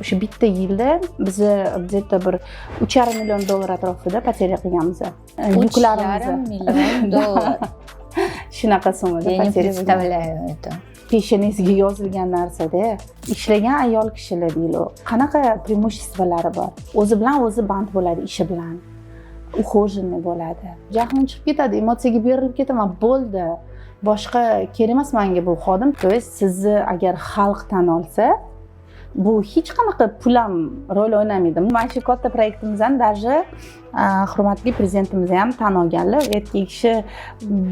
o'sha bitta yilda biz где-то bir $3,5 million atrofida ipoteka qilganmiz. $3,5 million. Shunaqa summada Я не ipoteka. представляю это. Peshanasiga yozilgan narsada ishlagan ayol kishilar deylik. Qanaqa преимуществолari bor? O'zi bilan o'zi band bo'ladi ishi bilan. Ухоженный bo'ladi. Jahlim chiqib ketadi, emotsiyaga berilib ketaman, bo'ldi. Boshqa kerak emas menga bu xodim. То есть sizni agar xalq tan olsa, bu hech qanaqa pul ham rol o'ynamaydi. Mana shu katta proyektimizdan даже hurmatli prezidentimiz ham tan olganlar. Erkak kishi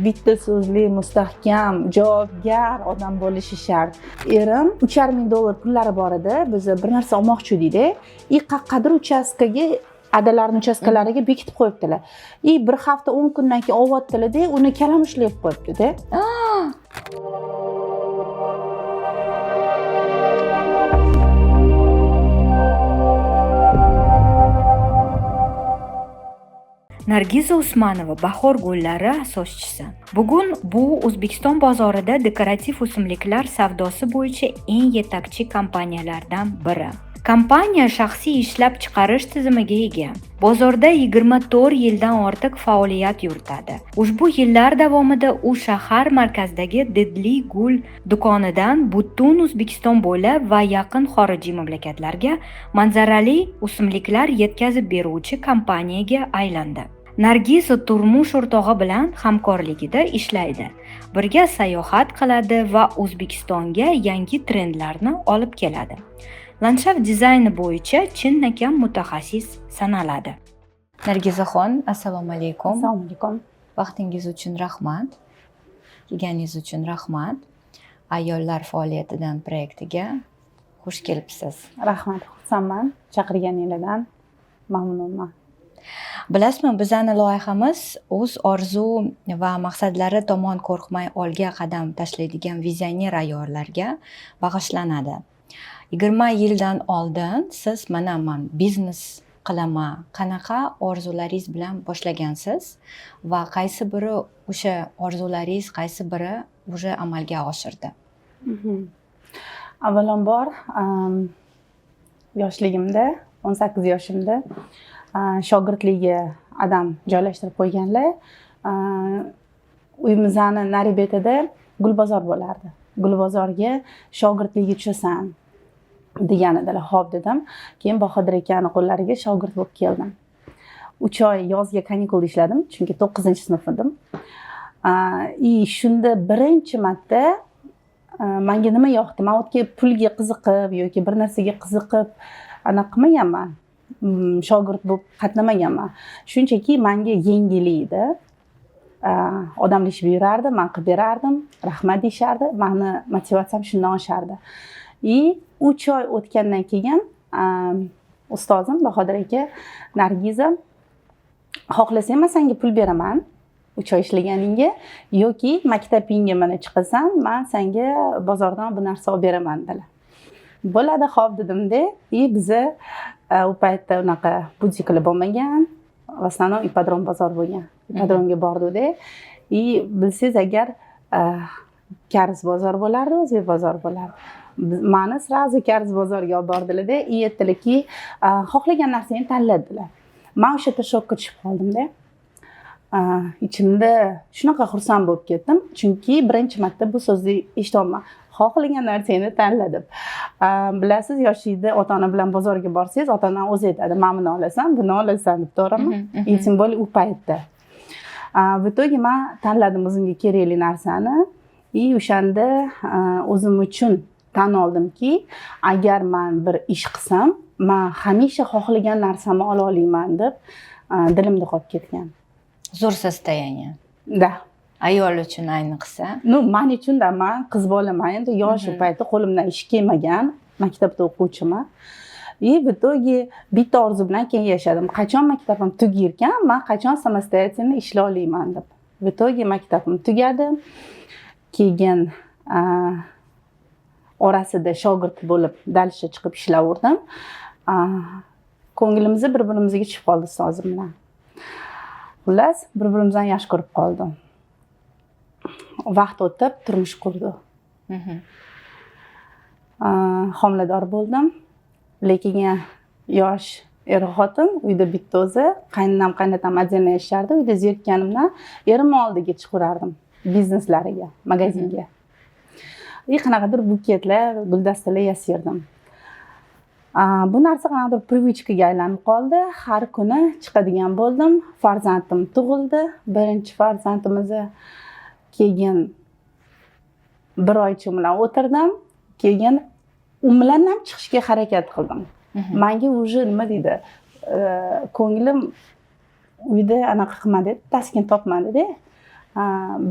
bitta so'zli, mustahkam, javobgar odam bo'lishi shart. Erim $3,5 million pullari bor edi. Biz bir narsa olmoqchi edik-da. Qaqqadir uchastkaga adalarning uchastkalariga bekitib qo'yibdilar. Bir hafta 10 kundan keyin olyaptilar-da, uni kalam ushlayib qo'yibdi-da. Nargiza Usmanova bahor gullari asoschisi. Bugun bu O'zbekiston bozorida dekorativ o'simliklar savdosi bo'yicha eng yetakchi kompaniyalardan biri. Kompaniya shaxsiy ishlab chiqarish tizimiga ega. Bozorda 24 yildan ortiq faoliyat yuritadi. Ushbu yillar davomida u shahar markazidagi Deadly Gul do'konidan butun O'zbekiston bo'ylab va yaqin xorijiy mamlakatlarga manzarali o'simliklar yetkazib beruvchi kompaniyaga aylandi. Nargiza turmush o'rtog'i bilan hamkorligida ishlaydi. Birga sayohat qiladi va O'zbekistonga yangi trendlarni olib keladi. Landshaft dizayni bo'yicha chinakam mutaxassis sanaladi. Nargizaxon, assalomu alaykum. Assalomu alaykum. Vaqtingiz uchun rahmat. Kelganingiz uchun rahmat. Ayollar faoliyatidan proyektiga xush kelibsiz. Rahmat, xursandman. Chaqirganingizdan mamnunman. Bilasizmi, bizning loyihamiz o'z orzu va maqsadlari tomon qo'rqmay olga qadam tashlaydigan vizioner ayollarga bag'ishlanadi. 20 yildan oldin siz mana men biznes qilaman, qanaqa orzularingiz bilan boshlagansiz va qaysi biri o'sha orzularingiz, qaysi biri уже amalga oshirdi? Avvalambor yoshligimda 18 yoshimda shogirdlikka adam joylashtirib qo'yganlar. Uyimizni nari betida Gulbozor bo'lardi. Gulbozorga shogirdlikka tushasan degan edilar. Xo'p dedim. Keyin Bahodir akani qo'llariga shogird bo'lib keldim. 3 oy yozga kanikulda ishladim, chunki 9-sinf edim. Shunda birinchi marta menga nima yoqdi? Men o'tga pulga qiziqib yoki bir narsaga qiziqib anaqa qilmaganman. Shogird bo'lib qatnamaganman. Shunchaki menga yengil edi. Odamlar ishib yurardi, men qilib berardim, rahmat deyishardi, meni motivatsiyam shundan oshardi. 3 oy o'tgandan keyin ustozim Bahodir aka, Nargiza, xohlasang men senga pul beraman 3 oy ishlaganingga yoki maktabingga mana chiqasan, men senga bozordan bu narsa olib beraman dedilar. Bo'ladi, xo'p dedim-da. Biza u paytda unaqa butiklar bo'lmagan, в основном ipodrom bozor bo'lgan. Ipodromga bordik-da. Bilsangiz agar Kariz bozor bo'lardi, o'zbek bozor bo'lardi. Meni sразу Kariz bozorga olib bordilar-da, aytdilarki, xohlagan narsangni tanladilar. Men o'sha yerda shokka tushib qoldim-da. Ichimda shunaqa xursand bo'lib ketdim, chunki birinchi marta bu so'zni eshityapman. Xohlagan narsangni tanla deb. Bilasiz, yoshlikda ota-ona bilan bozorga borsangiz, ota-ona o'zi aytadi, "Men buni olasan, buni olasan" deb, to'g'rimi? Tем более u paytda. В итоге men tanladim o'zimga kerakli narsani. O'shanda o'zim uchun tan oldimki, agar men bir ish qilsam, men hamisha xohlagan narsamni ola olaman deb dilimda qolib ketgan. Zo'r sostoяние. Da. Ayol uchun ayniqsa. Men uchun-da, men qiz bolaman, endi yosh paytda qo'limdan ish kelmagan, maktabda o'quvchiman. В итоге bitta orzu bilan keyin yashadim. Qachon maktabim tugirkan, men qachon samostoятельно ishlay olaman deb. В итоге maktabim tugadi. Keyin orasida shogird bo'lib dalishga chiqib ishlayverdim. Ko'nglimizni bir-birimizga tushib qoldi ustozim bilan. Xullas, bir-birimizdan yaxshi ko'rib qoldim. Vaqt o'tib turmush qurdik. Homilador bo'ldim. lekin yosh er xotin, uyda bitta o'zi, qaynonam qaynotam отдельно yashardi. Uyda zerikkanimdan erimni oldiga chiqarardim bizneslariga, magazinga. Qanaqadir buketlar, guldastalar yasardim. Bu narsa qanaqadir привычкаga aylanib qoldi. Har kuni chiqadigan bo'ldim. Farzandim tug'ildi. Birinchi farzandimizni keyin bir oycha bilan o'tirdim. Keyin u bilan ham chiqishga harakat qildim. Menga уже nima deydi? Ko'nglim uyda anaqa qilmadi, taskin topmadi-da.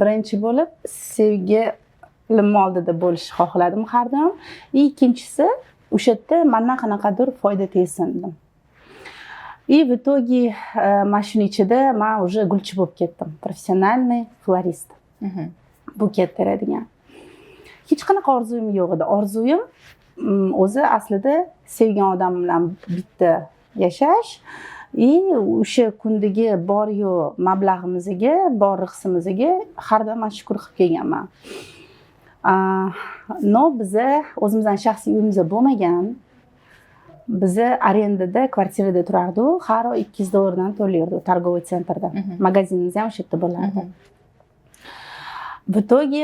Birinchi bo'lib sevgilim oldida bo'lishni xohladim har doim. Ikkinchisi o'sha yerda mendan qanaqadir foyda tegsin dedim. В итоге mana shuning ichida men уже gulchi bo'lib ketdim. Professionalniy florist. Buket teradigan. Hech qanaqa orzuyim yo'q edi. Orzuyim o'zi aslida sevgan odam bilan bitta yashash o'sha kundagi bor-yu mablag'imizga, bor rixsimizga har doim shukr qilib kelganman. No biza o'zimizning shaxsiy uyimiz bo'lmagan. Biza arendada, kvartirada turardik. Har oy $200 to'lardik торговый sentrda. Magazinimiz ham o'sha yerda bo'lardi. В итоге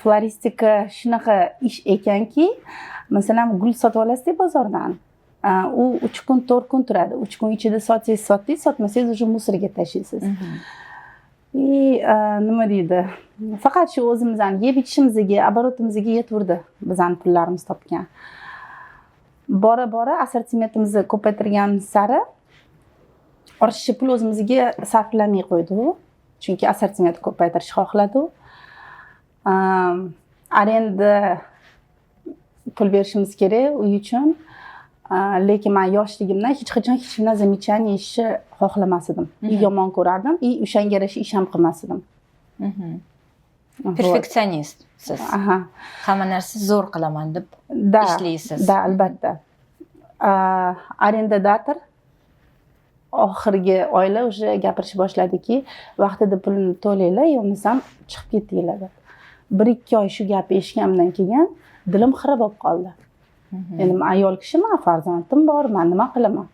floristika shunaqa ish ekanki, masalan, gul sotib olasiz bozordan. U 3 kun, 4 kun turadi. 3 kun ichida sotsangiz sotdingiz, sotmasangiz уже musorga tashlaysiz. Nima deydi? Faqat shu o'zimizdan yeb ichishimizga, обороtimizga yetaverdi bizning pullarimiz topgan. Bora assortimentimizni ko'paytirgan sari ortiqcha pul o'zimizga sarflamay qo'ydik. Chunki assortiment ko'paytirishni xohladik. Arenda pul berishimiz kerak uy uchun. Lekin men yoshligimdan hech qachon hech kimdan замечание eshitishni xohlamas edim. Yomon ko'rardim, o'shanga yarasha ish ham qilmas edim. Perfeksionist siz. Hamma narsa zo'r qilaman deb ishlaysiz. Da, albatta. Arendator oxirgi oylar уже gapirishib boshladiki, vaqtida pulni to'laylar, yo'qmasam chiqib ketinglar deb. 1-2 oy shu gapni eshitganimdan keyin dilim xira bo'lib qoldi. Endi men ayol kishiman, farzandim bor, men nima qilaman?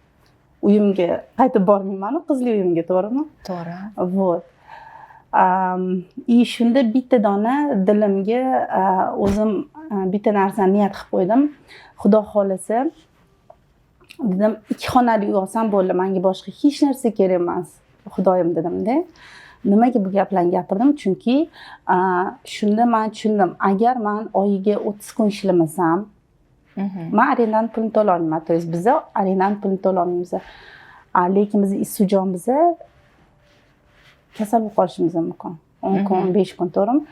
Uyimga qaytib bormayman, qizli uyimga, to'g'rimi? To'g'ri. Вот. Shunda bitta dona dilimga o'zim bitta narsani niyat qilib qo'ydim. Xudo xolasa dedim, 2 xonali uy olsam bo'ldi, menga boshqa hech narsa kerak emas. Xudoyim dedim-da. Nimaga bu gaplarni gapirdim? Chunki shunda men tushundim, agar men oyiga 30 kun ishlamasam, men arendani pulini to'la olmayman. То есть biz arendani pulini to'la olmaymiz. Lekin biz issujon kasal bo'lib qolishimiz mumkin. 10 kun, 5 kun to'g'rimi?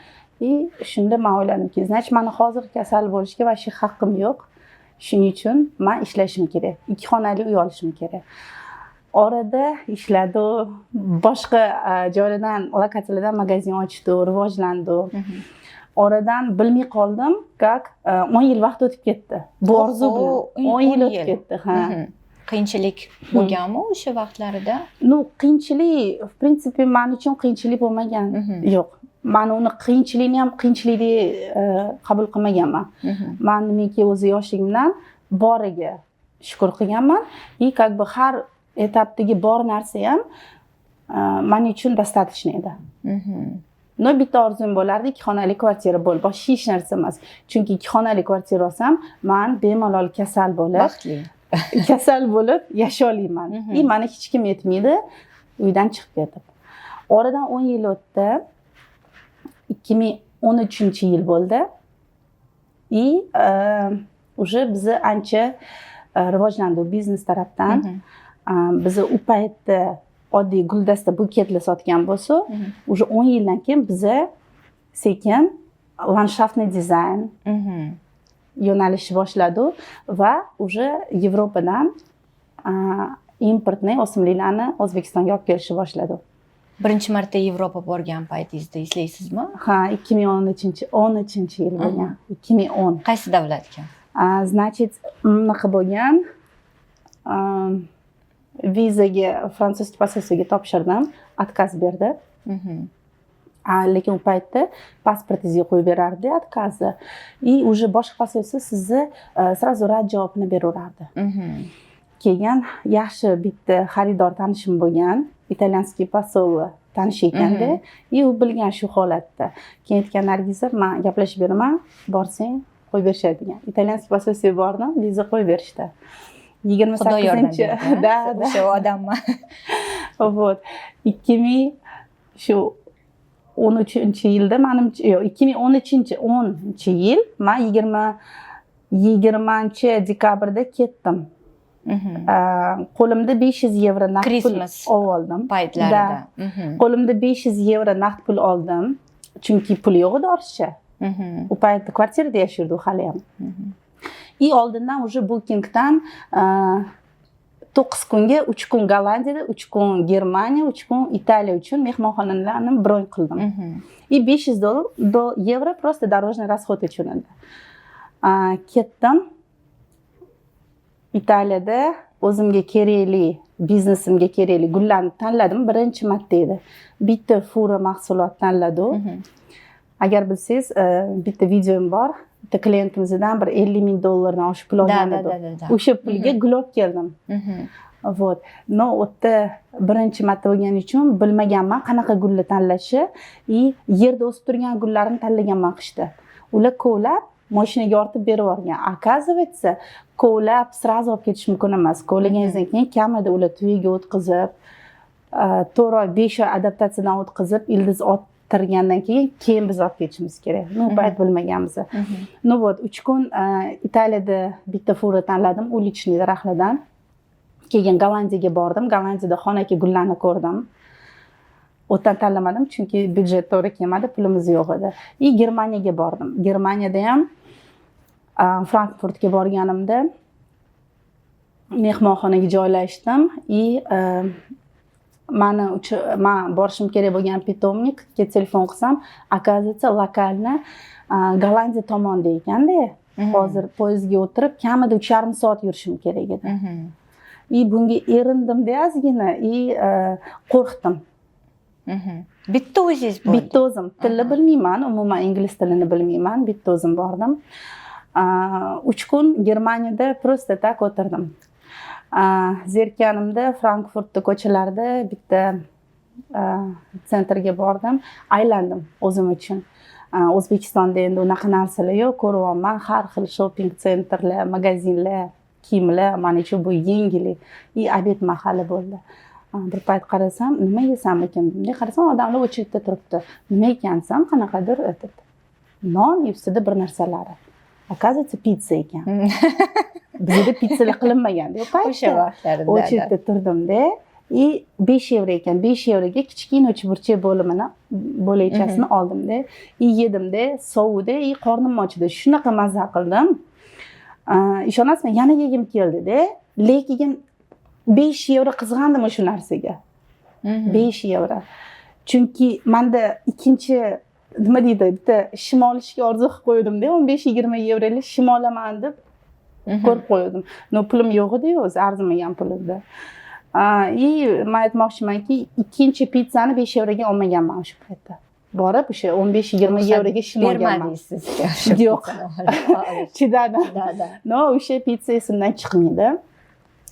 Shunda men o'yladimki, значит, meni hozir kasal bo'lishga va shu haqqim yo'q. Shuning uchun men ishlashim kerak. 2 xonali uy olishim kerak. Orada ishladi, boshqa joylardan, lokatsiyalardan magazin ochdi, rivojlandi. Oradan bilmay qoldim, как 10 yil vaqt o'tib ketdi. Bu orzu bilan 10 yil o'tib ketdi, Qiyinchilik bo'lganmi o'sha vaqtlarida? Qiyinchilik, в принципе, men uchun qiyinchilik bo'lmagan. Yo'q. Men uni qiyinchilikni ham qiyinchilikdek qabul qilmaganman. Men nimaki o'zi yoshligimdan boriga shukr qilganman. Как бы har etapdagi bor narsa ham men uchun достаточно edi. No bitta orzum bo'lardi, 2 xonali kvartira bo'lib, boshqa hech narsa emas. Chunki 2 xonali kvartira olsam, men bemalol kasal bo'lib yasholayman. Meni hech kim yetmaydi, uydan chiqib ketib. Oradan 10 yil o'tdi. 2013-yil bo'ldi. Уже biz ancha rivojlandik biznes tarafdan. Biz u paytda oddiy guldasta buketlar sotgan bo'lsa, уже 10 yildan keyin biz sekin landshaftniy dizayn yo'nalishni boshladik va уже Yevropadan importni o'simliklarni O'zbekistonga olib kelishni boshladik. Birinchi marta Yevropa borgan paytingizda eslaysizmi? Ha, 2013-yil bo'lgan. 2010. Qaysi davlatga? Значит, bunaqa bo'lgan. Vizaga, fransuz posilkasiga topshirdim, отказ berdi. lekin u paytda pasportingizga qo'yib berardi отказы и уже boshqa посольство sizni сразу rad javobini beraverardi. Keyin yaxshi bitta xaridor tanishim bo'lgan, italyanskiy посол tanish ekanda, и u bilgan shu holatda. Keyin aytgan, Nargiza, men gaplashib beraman, borsang qo'yib berishadi degan. Italyanskiy посольствоga bordim, viza qo'yib berishdi. 28-chi da o'sha odamman. Вот. 2000 shu 13-yilda menimcha, yo'q, 2013-yil men 20 dekabrda ketdim. Qo'limda 500 yevro naqd pul Christmas oldim. paytlarida. Qo'limda 500 yevro naqd pul oldim. Chunki pul yo'q edi ortiqcha. U paytda kvartirada yashirdi hali ham. И oldindan уже Bookingdan 9 kunga 3 kun Gollandiyada, 3 kun Germaniya, 3 kun Italiya uchun mehmonxonalarni bron qildim. И $500 просто дорожный расход uchun edi. Ketdim. Italiyada o'zimga kerakli, biznesimga kerakli gullarni tanladim. Birinchi marta edi. Bitta fura mahsulot tanladim. Agar bilsangiz, bitta videom bor. Bitta klientimizdan bir $50,000 oshib pul olgan edi. O'sha pulga gul olib keldim. Вот. No, o'tda birinchi marta bo'lgani uchun bilmaganman qanaqa gulni tanlashni, и yerda o'sib turgan gullarni tanlaganman qishda. Ular kovlab mashinaga ortib berib yuborgan. Оказывается, kovlab сразу olib ketish mumkin emas. Kovlaganingizdan keyin kamida ular tuyiga o'tkazib, 4 oy, 5 oy adaptatsiyadan o'tkazib, ildiz ottirgandan keyin biz olib ketishimiz kerak. Bu payt bilmaganmiz. No, вот, 3 kun Italiyada bitta fura tanladim, ulichniy daraxtlardan. Keyin Gollandiyaga bordim. Gollandiyada xonaki gullarni ko'rdim. O'tdan tanlamadim chunki byudjet to'g'ri kelmadi, pulimiz yo'q edi. И Germaniyaga bordim. Germaniyada ham Frankfurtga borganimda mehmonxonaga joylashdim. И men borishim kerak bo'lgan питомникga telefon qilsam, оказывается, lokalni Gollandiya tomonda ekanda. Hozir poyezdga o'tirib kamida 3,5 soat yurishim kerak edi. И bunga erindim-da ozgina, и qo'rqdim. Bitta o'zingiz bordi. Bitta o'zim. Tilni bilmayman, umuman ingliz tilini bilmayman. Bitta o'zim bordim. 3 kun Germaniyada просто tak o'tirdim. Zerkanimda Frankfurtda ko'chalarida bitta sentrga bordim, aylandim o'zim uchun. O'zbekistonda endi unaqa narsalar yo'q, ko'ryapman, har xil shopping sentrlar, magazinlar, kiyimlar, mana shu bu yengillik. И obed mahali bo'ldi. Bir payt qarasam, nima yesam ekan deb qarasam, odamlar o'chirib turibdi. Nima ekansam, qanaqadir non ustida bir narsalari. Оказывается, pizza ekan. Bizda pizzalar qilinmagan-da. O'sha vaqtlarda. O'chirib turdim-da. И 5 yevro ekan. 5 yevroga kichkina uchburchak bo'lakchasini oldim-da. И yedim-da, sovudi, и qornim ochdi. Shunaqa mazza qildim. Ishonasizmi, yana yegim keldi-da. Lekin 5 yevro qizg'andim o'sha narsaga. 5 yevro. Chunki menda ikkinchi nima deydi, bitta shim olishga orzu qilib qo'ydim-da, 15-20 yevrolik shim olaman deb ko'rib qo'ydim. No pulim yo'q edi, o'zi arzimagan pul edi. И men aytmoqchimanki, ikkinchi pizzani 5 yevroga olmaganman o'sha paytda. Borib o'sha 15-20 yevroga shim olganman. Bermadingiz. Yo'q. Chidadim. No, o'sha pizza esimdan chiqmaydi.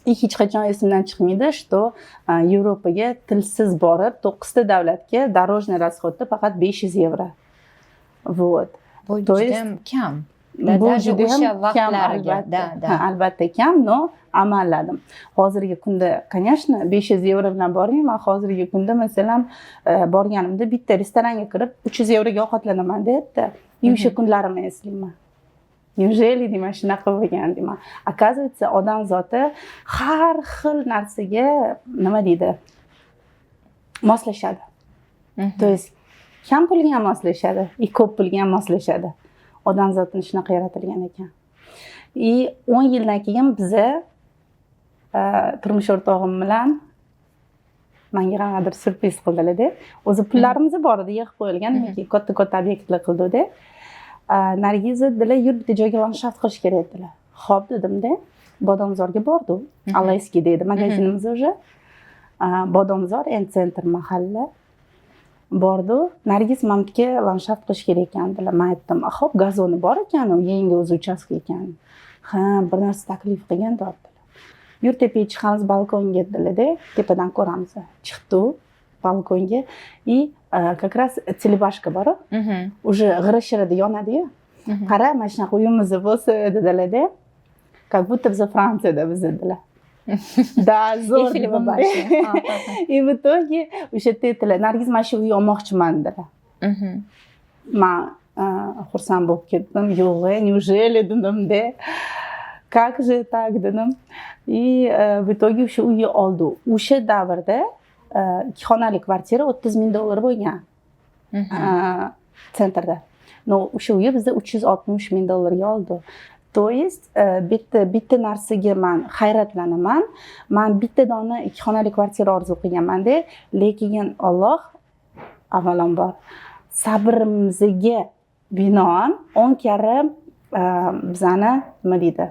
Hech qachon esimdan chiqmaydi, что Yevropaga tilsiz borib, 9 ta davlatga дорожный расходda faqat 500 yevro. Вот. Bu juda kam. Bu juda o'sha ham vaqtlarga. Albatta kam, no, amalladim. Hozirgi kunda, конечно, 500 yevro bilan bormayman. Hozirgi kunda masalan borganimda bitta restoranga kirib 300 yevroga ovqatlanaman deyapti. O'sha kunlarimni eslayman. Неужели deyman, shunaqa bo'lgan deyman. Оказывается, odam zoti har xil narsaga nima deydi? Moslashadi. То есть kam pulga ham moslashadi, ko'p pulga ham moslashadi. Odam zotini shunaqa yaratilgan ekan. И 10 yildan keyin biza turmush o'rtog'im bilan menga qanaqadir surpriz qildilar-da. O'zi pullarimiz bor edi, yig'ib qo'yilgan, lekin katta obyektlar qildi-da. Nargiza dedilar, yur bitta joyga landshaft qilish kerak dedilar. Xo'p dedim-da, Bodomzorga bordim. Alayski deydi magazinimiz уже. Bodomzor, N-Center mahalla. bordi, Nargiz mamtga landshaft qilish kerak ekandilar. Men aytdim, "Xo'p, gazoni bor ekan, u yangi o'z uchastka ekan." "Ha, bir narsa taklif qilgan dedilar. Yur tepaga chiqamiz, balkonga dedilar-da, tepadan ko'ramiz." Chiqdi u balkonga и как раз telebashka bor. Уже g'ira-shirada yonadi-yu. "Qara, mana shunaqa uyimiz bo'lsa" dedilar-da. Как будто biz Fransiyada biz dedilar. Da, zo'r. И в итоге o'sha yerda aytdilar, "Nargiz, mana shu uy olmoqchiman" dedilar. Men xursand bo'lib ketdim. "Yo'q, неужели" dedim-da. "Как же так" dedim. И в итоге o'sha uyni oldi. O'sha davrda 2 xonali kvartira $30,000 bo'lgan. Sentrda. No, o'sha uyni bizda $360,000 ga oldi. То есть bitta narsaga men hayratlanaman. Men bitta dona 2 xonali kvartira orzu qilganman-da, lekin Alloh avvalambor sabrimizga binoan 10 karra bizani nima deydi?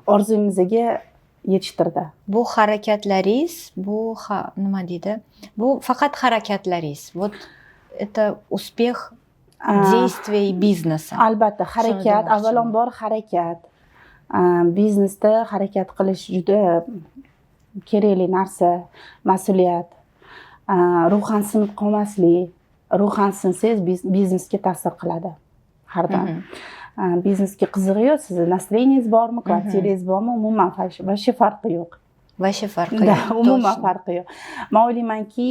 Orzuyimizga yetishtirdi. Bu harakatlaringiz, bu nima deydi? Bu faqat harakatlaringiz. Вот это успех действий бизнеса. Albatta, harakat, avvalambor harakat. Biznesda harakat qilish juda kerakli narsa, mas'uliyat. Ruhan sinib qolmaslik. Ruhan sinsangiz biznesga ta'sir qiladi. Har doim. Biznesga qiziq-yu, sizni настроениеңiz bormi, kvartirangiz bormi, umuman vashi farqi yo'q. Vashi farqi yo'q. Umuman farqi yo'q. Men o'ylaymanki,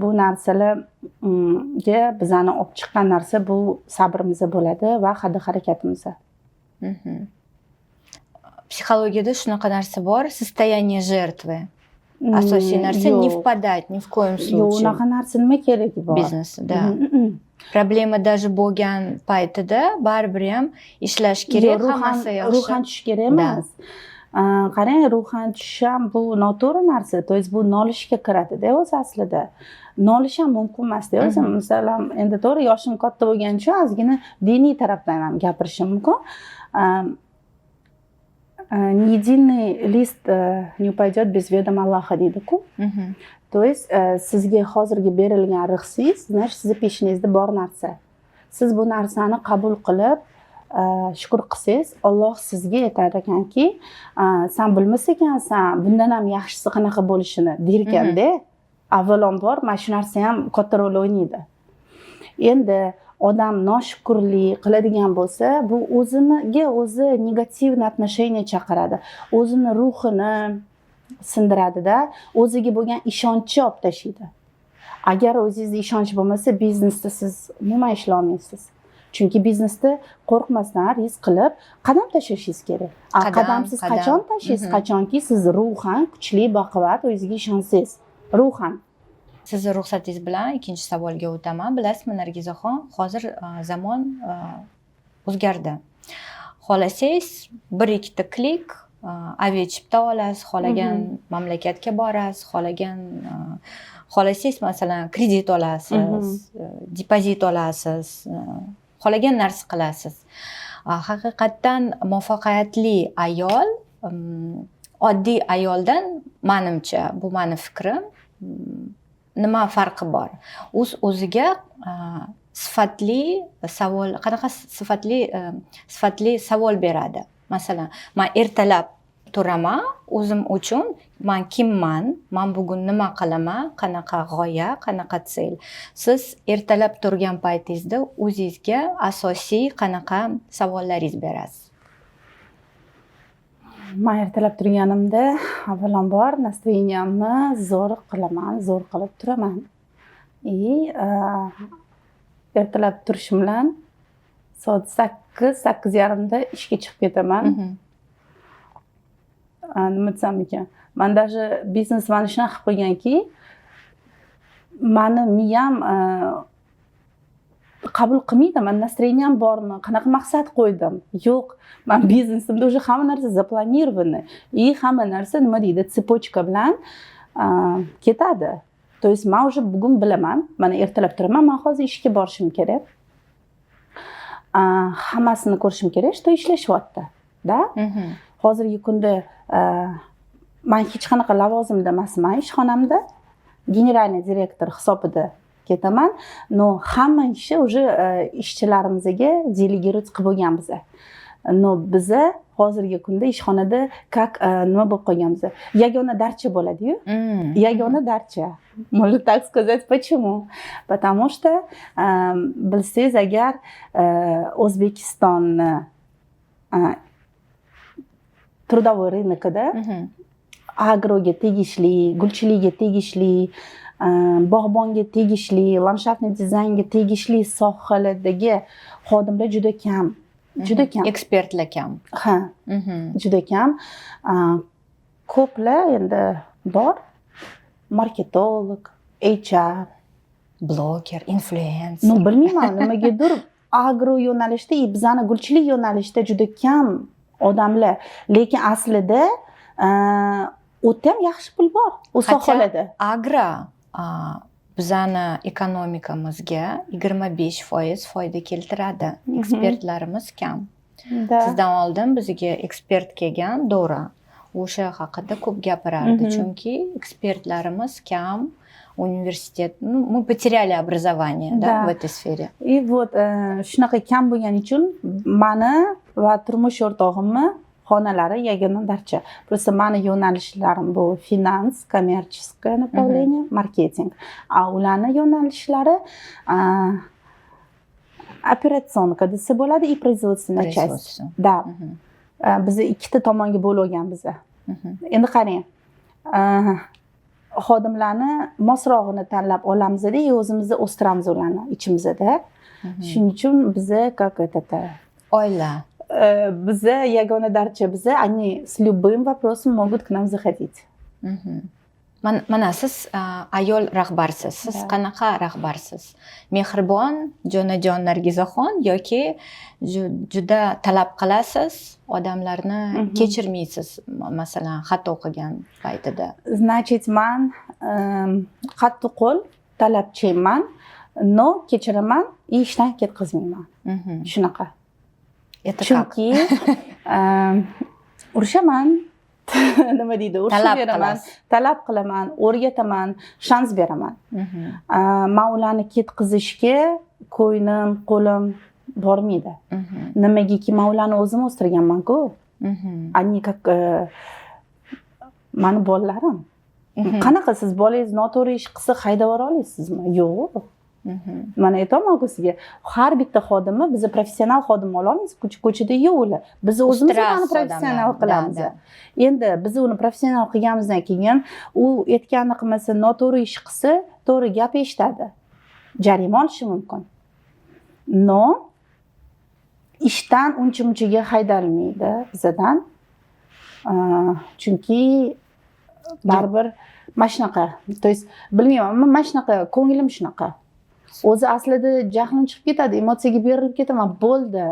bu narsalarga bizani olib chiqqan narsa bu sabrimiz bo'ladi va xatti-harakatimiz. Psixologiyada shunaqa narsa bor, состояние жертвы. Asosiy narsa не впадать ни в коем случае. Yo'q, unaqa narsa nima keragi bor? Biznesda. Problema даже bo'lgan paytida baribir ham ishlash kerak, hammasi yaxshi. Ruhan tushish kerak emas. Qarang, ruhan tushish ham bu noto'g'ri narsa. To есть bu nolishga kiradi-da o'zi aslida. Nolish ham mumkin emas-da o'zi. Masalan, endi to'g'ri yoshim katta bo'lgani uchun ozgina diniy tarafdan ham gapirishim mumkin. Ни единый лист не упадет без ведома Аллаха deydi-ku. То есть sizga hozirgi berilgan rizqingiz, значит, sizni peshinangizda bor narsa. Siz bu narsani qabul qilib, shukr qilsangiz, Alloh sizga aytar ekanki, "Sen bilmas ekansan, bundan ham yaxshisi qanaqa bo'lishini" der ekanda. Avvalambor mana shu narsa ham katta rol o'ynaydi. Endi odam noshukrlik qiladigan bo'lsa, bu o'ziga o'zi negativniy отношение chaqiradi. O'zini ruhini sindiradi-da, o'ziga bo'lgan ishonchi olib tashlaydi. Agar o'zingizda ishonch bo'lmasa, biznesda siz umuman ishlay olmaysiz. Chunki biznesda qo'rqmasdan rizq qilib qadam tashlashingiz kerak. Qadamsiz qachon tashlaysiz? Qachonki siz ruhan kuchli, baquvvat, o'zingizga ishonsangiz. Ruhan. Sizni ruxsatingiz bilan ikkinchi savolga o'taman. Bilasizmi, Nargizaxon, hozir zamon o'zgardi. Xohlasangiz, 1-2 klik aviachipta olasiz, xohlagan mamlakatga borasiz, xohlasangiz masalan kredit olasiz, depozit olasiz, xohlagan narsa qilasiz. Haqiqatdan muvaffaqiyatli ayol oddiy ayoldan, menimcha, bu meni fikrim, nima farqi bor? O'ziga sifatli savol, qanaqa sifatli savol beradi. Masalan, men ertalab turaman, o'zim uchun men kimman, men bugun nima qilaman, qanaqa g'oya, qanaqa sel. Siz ertalab turgan paytingizda o'zingizga asosiy qanaqa savollaringiz berasiz? Men ertalab turganimda avvalambor настроениямni zo'r qilaman, zo'r qilib turaman. Ertalab turishim bilan soat 8:30da ishga chiqib ketaman. Nima desam ekan? Men даже biznesmeni shunaqa qilib qo'yganki, meni miyam qabul qilmaydi. Men настроениям bormi? Qanaqa maqsad qo'ydim? Yo'q. Men biznesimda уже hamma narsa запланировано. И hamma narsa nima deydi, tsepочка bilan ketadi. То есть men уже bugun bilaman, mana ertalab turaman, men hozir ishga borishim kerak. Hammasini ko'rishim kerak, что ishlashyapti, da? Hozirgi kunda men hech qanaqa lavozimda emasman ishxonamda. generalniy direktor hisobida ketaman. No, hamma ishni уже ishchilarimizga delegirovать qilib bo'lganmiz. No, biza hozirgi kunda ishxonada как nima bo'lib qolganmiz? Yagona darcha bo'ladi-yu. Yagona darcha. Можно так сказать, почему? Потому что bilsangiz agar O'zbekistonni трудовой рынокida agroga tegishli, gulchilikga tegishli, bog'bonga tegishli, landshaftniy dizaynga tegishli sohalardagi xodimlar juda kam. Juda kam. Ekspertlar kam. Ha, juda kam. Ko'plar endi bor. Marketolog, HR, Bloger, influencer. no bilmayman, nimagadir agro yo'nalishda, bizani gulchilik yo'nalishida juda kam odamlar, lekin aslida o'ta ham yaxshi pul bor u sohalarda. Agro bizani ekonomikamizga 25% foyda keltiradi. Ekspertlarimiz kam. Sizdan oldin bizga ekspert kelgan, to'g'ri. O'sha haqida ko'p gapirardi, chunki ekspertlarimiz kam. Университет, мы потеряли образование, да, в этой сфере. И вот shunaqa kam bo'lgani uchun mani va turmush o'rtog'imni xonalari yagona darcha. Просто mani yo'nalishlarim bu finans, коммерческое направление, marketing. A ularning yo'nalishlari операционка desa bo'ladi и производственная часть. Да. Biz ikkita tomonga bo'lganmiz. Endi qarang. Xodimlarni mosrog'ini tanlab olamiz-da, o'zimizni o'stiramiz ularni ichimizda. Shuning uchun biza как это oila. Biza yagona darcha, biza они с любым вопросом могут к нам заходить. Mana siz ayol rahbarsiz. Siz qanaqa rahbarsiz? Mehribon, jonajon Nargizaxon yoki juda talab qilasiz, odamlarni kechirmaysiz, masalan, xato qilgan paytida? Значит, man qattiqqo'l, talabchiman, no kechiraman, ishdan ketkazmayman. Shunaqa. Chunki urushaman, nima deydi, urushib beraman, talab qilaman, o'rgataman, shans beraman. Men ularni ketkazishga ko'ynim, qo'lim bormaydi. Nimagaki men ularni o'zim o'stirganman-ku. Они как mani bolalarim. Qanaqa siz bolangiz noto'g'ri ish qilsa haydab yubora olasizmi? Yo'q. Mana aytaman sizga, har bitta xodimni biz professional xodim olamiz, ko'chada yo'q. Biz o'zimiz uni professional qilamiz. Endi biz uni professional qilganimizdan keyin u aytganini qilmasa, noto'g'ri ish qilsa, to'g'ri gap eshitadi. Jarima olishi mumkin. No, ishdan uncha-munchaga haydalmaydi bizadan. Chunki baribir mana shunaqa, to есть bilmayman, mana shunaqa ko'nglim shunaqa. O'zi aslida jahlim chiqib ketadi, emotsiyaga berilib ketaman, bo'ldi.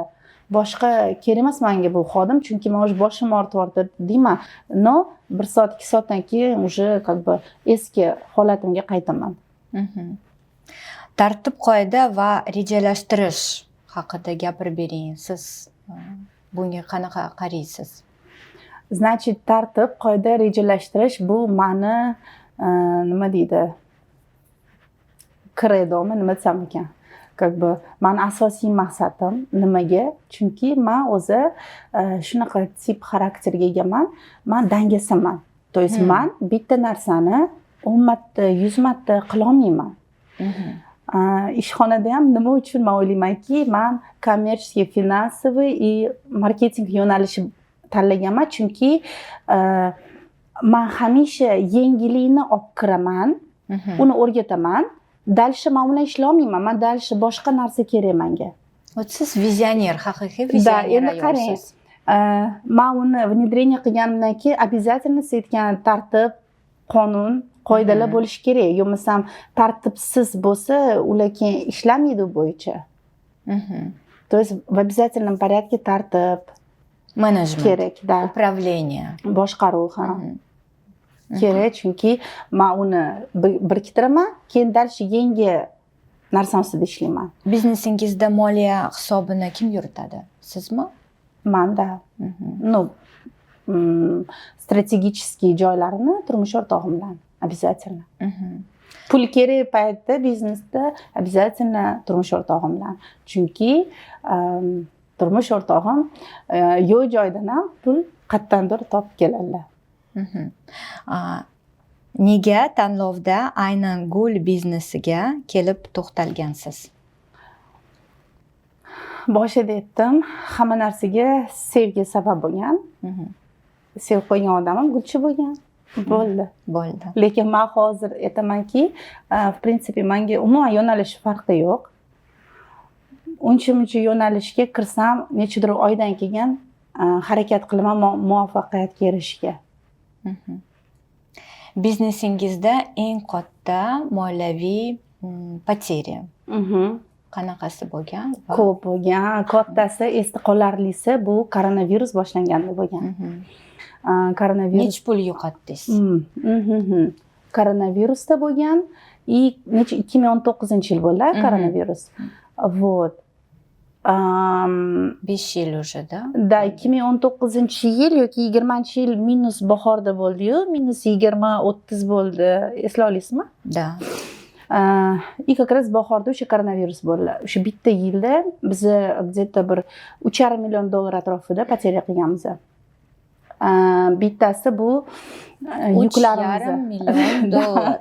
Boshqa kerak emas menga bu xodim, chunki men уже boshim ortib deyman. No, 1 soat, 2 soatdan keyin уже как бы eski holatimga qaytaman. Tartib, qoida va rejalashtirish haqida gapirib bering. Siz bunga qanaqa qaraysiz? Значит, tartib, qoida, rejalashtirish bu mani nima deydi? Kredomi, nima desam ekan? Как бы mani asosiy maqsadim nimaga? Chunki men o'zi shunaqa tip xarakterga egaman. Men dangasaman. То есть men bitta narsani 10 marta, 100 marta qila olmayman. Ishxonada ham nima uchun men o'ylaymanki, men kommersiya, finansoviy и marketing yo'nalishi tanlaganman, chunki men hamisha yangilikni olib kiraman, uni o'rgataman. Dальше men bilan ishlay olmayman. Men dальше boshqa narsa kerak menga. Siz vizioner, haqiqiy vizioner ayolsiz. Men uni внедрение qilganimdan keyin обязательно siz aytgan tartib, qonun, qoidalar bo'lishi kerak. Yo'qmasam tartibsiz bo'lsa, ular keyin ishlamaydi u bo'yicha. То есть в обязательном порядке tartib, menejment kerak, da. Управление. Boshqaruv ham kerak, chunki men uni birіктiraman, keyin dальше yangi narsani ustida ishlayman. Biznesingizda moliya hisobini kim yuritadi? Sizmi? Manda. Ну, strategический joylarini turmush o'rtog'im bilan обязательно. pul kerak paytda biznesda обязательно turmush o'rtog'im bilan, chunki turmush o'rtog'im yo'q joydan ham pul qayerdandir topib keladilar. Nega tanlovda aynan gul biznesiga kelib to'xtalgansiz? Boshida aytdim, hamma narsaga sevgi sabab bo'lgan. Sevib qo'ygan odamim gulchi bo'lgan. Bo'ldi. Lekin men hozir aytamanki, в принципе, menga umuman yo'nalish farqi yo'q. Uncha-muncha yo'nalishga kirsam, nechadir oydan keyin harakat qilaman muvaffaqiyatga erishishga. Biznesingizda eng katta moliyaviy poteriya qanaqasi bo'lgan? Ko'p bo'lgan. Kattasi, esda qolarlisi bu koronavirus boshlanganda bo'lgan. Koronavirus. Nech pul yo'qotdingiz? Koronavirusda bo'lgan. 2019 yil bo'ldi koronavirus. Вот. 5 yil уже, da? Da, 2019 yil yoki 20 yil minus bahorda bo'ldi-yu, minus 20-30 bo'ldi. Esla olasizmi? Da. И как раз bahorda o'sha koronavirus bo'ldi. O'sha bitta yilda biz где-то bir 3,5 million dollar atrofida poteriya qilganmiz. Bittasi bu yuklarimiz. 3,5 million dollar.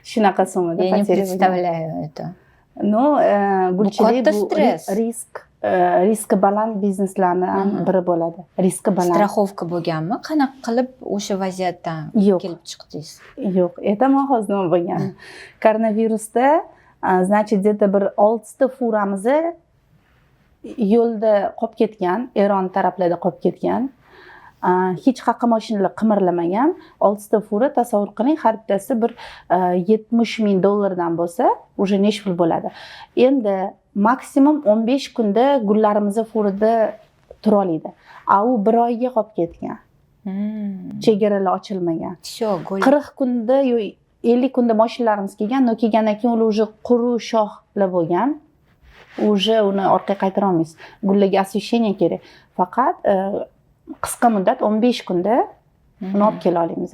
Shunaqa summada Я не poteriya. представляю это. No, gulchilik katta bu stress. riski baland bizneslardan biri bo'ladi. Riski baland. Страховка bo'lganmi? Qanaqa qilib o'sha vaziyatdan kelib chiqdingiz? Yo'q, aytaman hozir nima bo'lgan. Koronavirusda, значит, где-то bir 6 ta furamiz yo'lda qolib ketgan, Eron taraflarida qolib ketgan. Hech qanaqa mashinalar qimirlamagan. 6 ta fura, tasavvur qiling, har bittasi bir 70 ming dollardan bo'lsa, уже necha pul bo'ladi. Endi maksimum 15 kunda gullarimiz furada tura oladi. U 1 oyga qolib ketgan. Chegaralar ochilmagan. 40 kunda yo 50 kunda mashinalarimiz kelgan, no kelgandan keyin ular уже quru shoxlar bo'lgan. Уже uni orqaga qaytara olmaysiz. Gullarga освещение kerak. Faqat qisqa muddat 15 kunda uni olib kela olamiz.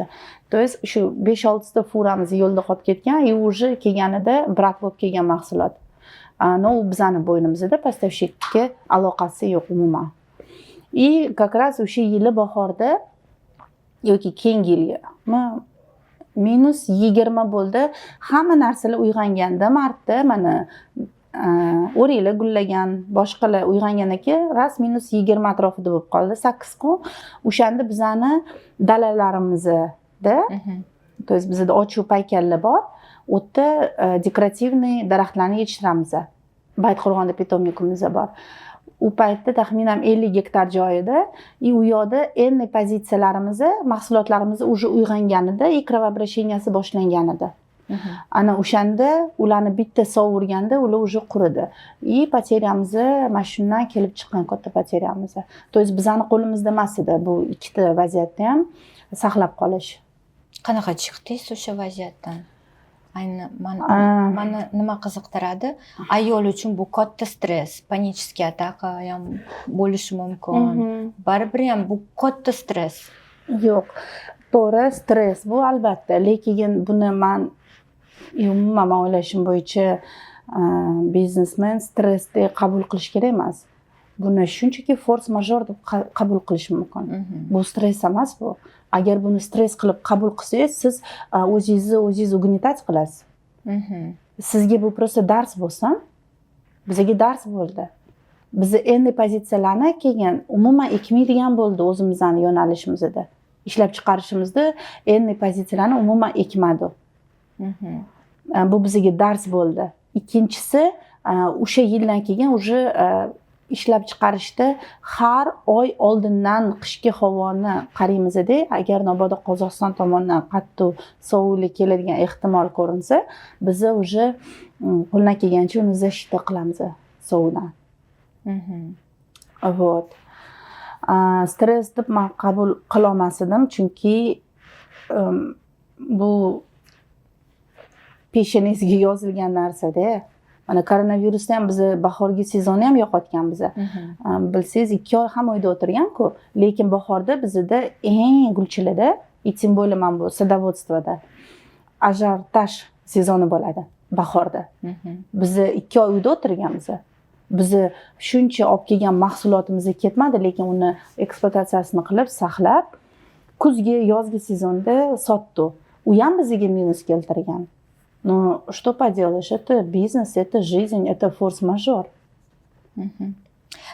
То есть shu 5-6 ta furamiz yo'lda qolib ketgan, уже kelganida brak bo'lib kelgan mahsulot. No, u bizani bo'ynimizda поставщикка aloqasi yo'q umuman. И как раз o'sha yili bahorda yoki keyingi yilga minus 20 bo'ldi. Hamma narsalar uyg'onganda martda mana o'riklar gullagan, boshqalar uyg'ongandan keyin ras minus 20 atrofida bo'lib qoldi. 8 kun o'shanda bizani dalalarimizda, то есть bizda ochuv paykallar bor. U yerda dekorativniy daraxtlarni yetishtiramiz. Baytqo'rg'onda питомникimiz bor. U paytda taxminan 50 gektar joyida, u yoqda enli pozitsiyalarimiz, mahsulotlarimiz уже uyg'onganida, и кровообращенияsi boshlanganida. Ana o'shanda ularni bitta sovurganda ular уже quridi. И poteriyamiz mana shundan kelib chiqqan katta poteriyamiz. То есть bizani qo'limizda emas edi bu ikkita vaziyatda ham saqlab qolish. Qanaqa chiqdingiz o'sha vaziyatdan? Ayni mani nima qiziqtiradi? Ayol uchun bu katta stress, panический ataka ham bo'lishi mumkin. Baribir ham bu katta stress. Yo'q, to'g'ri, stress bu albatta, lekin buni men umuman o'ylashim bo'yicha biznesmen stressni qabul qilish kerak emas. Buni shunchaki force major deb qabul qilish mumkin. Bu stress emas bu. Agar buni stress qilib qabul qilsangiz, siz o'zingizni угнетать qilasiz. Sizga bu просто dars bo'lsin. Bizga dars bo'ldi. Biz endi pozitsiyalarni keyin umuman ekmaydigan bo'ldi o'zimizning yo'nalishimizda. Ishlab chiqarishimizda endi pozitsiyalarni umuman ekmadi. Bu bizga dars bo'ldi. Ikkinchisi, o'sha yildan keyin уже ishlab chiqarishda har oy oldindan qishki havoni qaraymizda, agar mabodo Qozog'iston tomonidan qattiq sovuqlik keladigan ehtimol ko'rinsa, biz уже qo'ldan kelgancha uni защита qilamiz sovuqdan. Вот. Stress deb men qabul qila olmasdim, chunki bu peshanasiga yozilgan narsa-da. Mana koronavirusda ham biz bahorgi sezonni ham yo'qotgan biz. Bilsangiz 2 oy ham uyda o'tirgan-ku, lekin bahorda bizda eng gulchilarda, и тем более mana bu sadovodstvoda ajiotaj sezoni bo'ladi bahorda. Biz 2 oy uyda o'tirganmiz. Biz shuncha olib kelgan mahsulotimiz ketmadi, lekin uni ekspluatatsiyasini qilib, saqlab, kuzgi, yozgi sezonda sotdi. U ham bizga minus keltirgan. Но что поделаешь, это бизнес, это жизнь, это форс-мажор.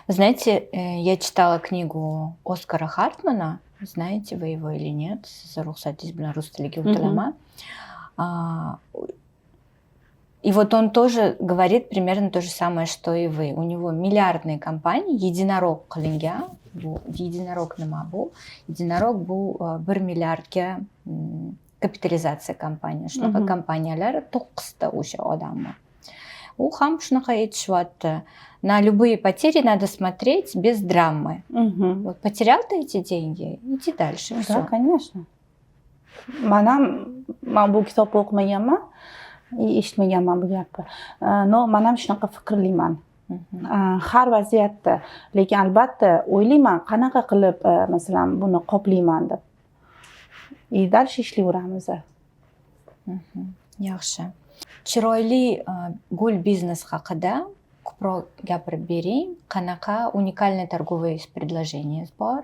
Знаете, я читала книгу Оскара Хартмана, знаете вы его или нет, рухсатиз bilan rus tiliga o'tilaman. И вот он тоже говорит примерно то же самое, что и вы. У него миллиардные компании, единорог qilingan, bu единорог nima bu? Единорог bu 1 milliardga kapitalizatsiya kompaniya. Shunaqa kompaniyalar 9 ta o'sha odamni. U ham shunaqa aytishyapti. На любые потери надо смотреть без драмы. Вот потерял ты эти деньги, иди дальше. Да, Всё. конечно. Men bu kitobni o'qimaganman, eshitmaganman bu gapni. No, men ham shunaqa fikrlayman. Har vaziyatda, lekin albatta o'ylayman, qanaqa qilib masalan buni qoplayman deb. Dальше ishlayveramiz. Yaxshi. Chiroyli gul biznes haqida ko'proq gapirib bering. Qanaqa уникальный торговый предложение bor?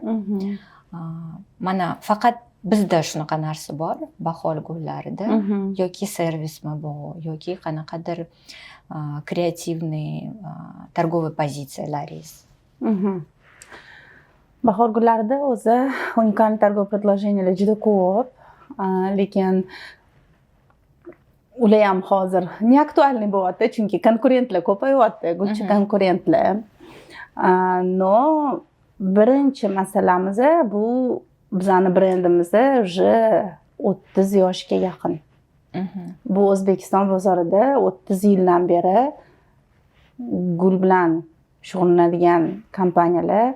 Mana faqat bizda shunaqa narsa bor, bahor gullarida yoki servismi bu, yoki qanaqadir kreativniy торговый pozitsiyalaringiz. Bahor gullarida o'zi уникальный торговый предложениялар juda ko'p, lekin ular ham hozir neaktualniy bo'lyapti, chunki konkurentlar ko'payyapti, gulchi konkurentlar. No, birinchi masalamiz bu bizning brendimiz уже 30 yoshga yaqin. Bu O'zbekiston bozorida 30 yildan beri gul bilan shug'ullanadigan kompaniyalar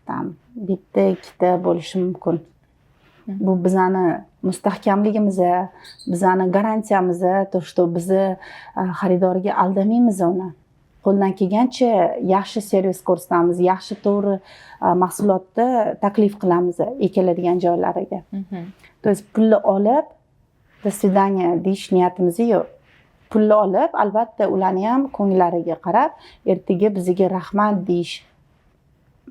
tam bitta ikkita bo'lishi mumkin. Bu bizning mustahkamligimiz, bizning garantiyamiz, to что biz xaridorga aldamaymiz uni. Qo'ldan kelgancha yaxshi servis ko'rsatamiz, yaxshi to'g'ri mahsulotni taklif qilamiz ekiladigan joylariga. То есть pulni olib, до свидания deyish niyatimiz yo'q. Pulni olib, albatta ularni ham ko'ngillariga qarab, ertaga bizga rahmat deyish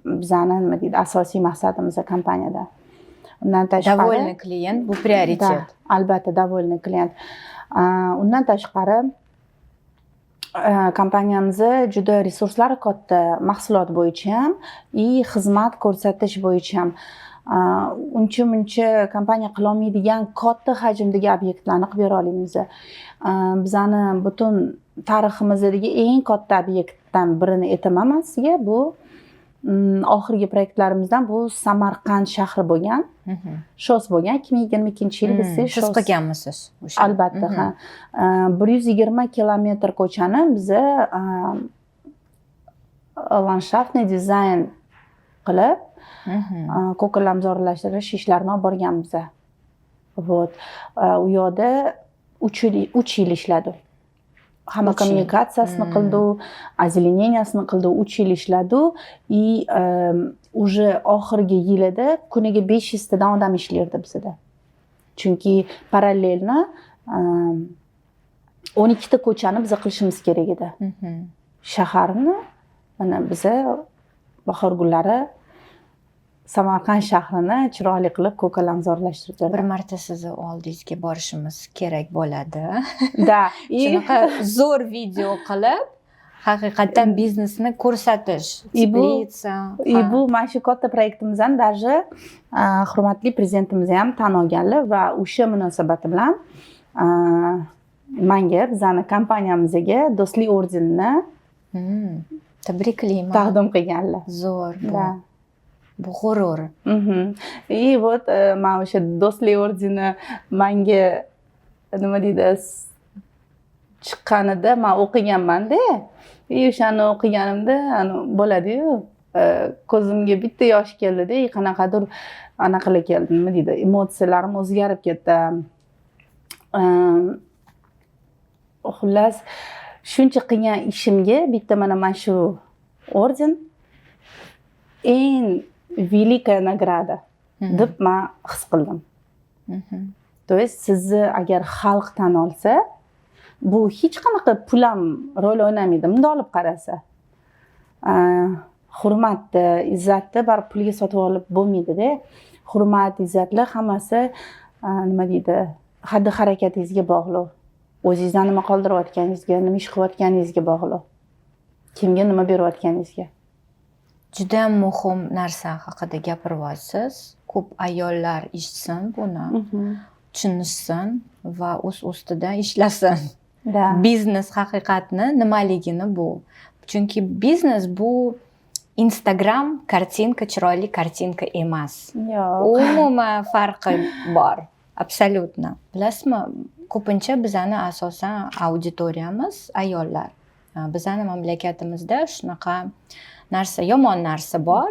bizning nima deydi, asosiy maqsadimiz kompaniyada. Undan tashqari Довольный клиент bu prioritet. Albatta довольный klient. Undan tashqari kompaniyamiz juda resurslari katta, mahsulot bo'yicha ham, xizmat ko'rsatish bo'yicha ham uncha kompaniya qila olmaydigan katta hajmdagi obyektlarni qilib bera olamiz. Bizning butun tariximizdagi eng katta obyektdan birini aytaman sizga, bu oxirgi proyektlarimizdan bu Samarqand shahri bo'lgan. Shos bo'lgan 2022-yil biz Siz qilganmisiz o'sha? Albatta, ha. 120 kilometr ko'chani biz landshaftniy dizayn qilib, ko'kalamzor o'rlashtirish ishlarini olib borganmiz. Вот. U yoqda 3 yil ishladi. Hamma kommunikatsiyasini qildi, озеленениясini qildi, 3 yil ishladi уже oxirgi yilida kuniga 500 tadan odam ishlardi bizda. Chunki parallelni 12 ta ko'chani biz qilishimiz kerak edi. Shaharni mana biz bahor gullari Samarqand shahrini chiroyli qilib ko'kalamzorlashtirib berdi. Bir marta sizni oldingizga borishimiz kerak bo'ladi. Da, shunaqa zo'r video qilib, haqiqatan biznesni ko'rsatish, teplitsa. Bu mana shu katta proyektimizdan даже hurmatli prezidentimiz ham tan olganlar va o'sha munosabati bilan menga bizning kompaniyamizga do'stlik ordenini tabriklayman. Taqdim qilganlar. Zo'r bu. Bu g'urur. Вот mana o'sha do'stlik ordeni menga nima deydi, chiqqanida men o'qiganman-da. O'shani o'qiganimda bo'ladi-yu, ko'zimga bitta yosh keldi-da, qanaqadir anaqalar keldi, nima deydi, emotsiyalarim o'zgarib ketdi. Xullas, shuncha qilgan ishimga bitta mana shu orden eng великая награда deb men his qildim. То есть sizni agar xalq tan olsa, bu hech qanaqa pul ham rol o'ynamaydi bundoq olib qarasa. Hurmatni, izzatni baribir pulga sotib olib bo'lmaydida. Hurmat, izzatlar hammasi nima deydi, xatti harakatingizga bog'liq. O'zingizdan nima qoldirayotganingizga, nima ish qilayotganingizga bog'liq. Kimga nima berayotganingizga. Juda muhim narsa haqida gapiryapsiz. Ko'p ayollar eshitsin buni, tushunishsin va o'z ustidan ishlasin. Biznes haqiqatni nimaligini bu. Chunki biznes bu Instagram kartinka, chiroyli kartinka emas. Umuman farqi bor. Absolutno. Bilasizmi, ko'pincha bizani asosan auditoriyamiz ayollar. Bizani mamlakatimizda shunaqa narsa, yomon narsa bor.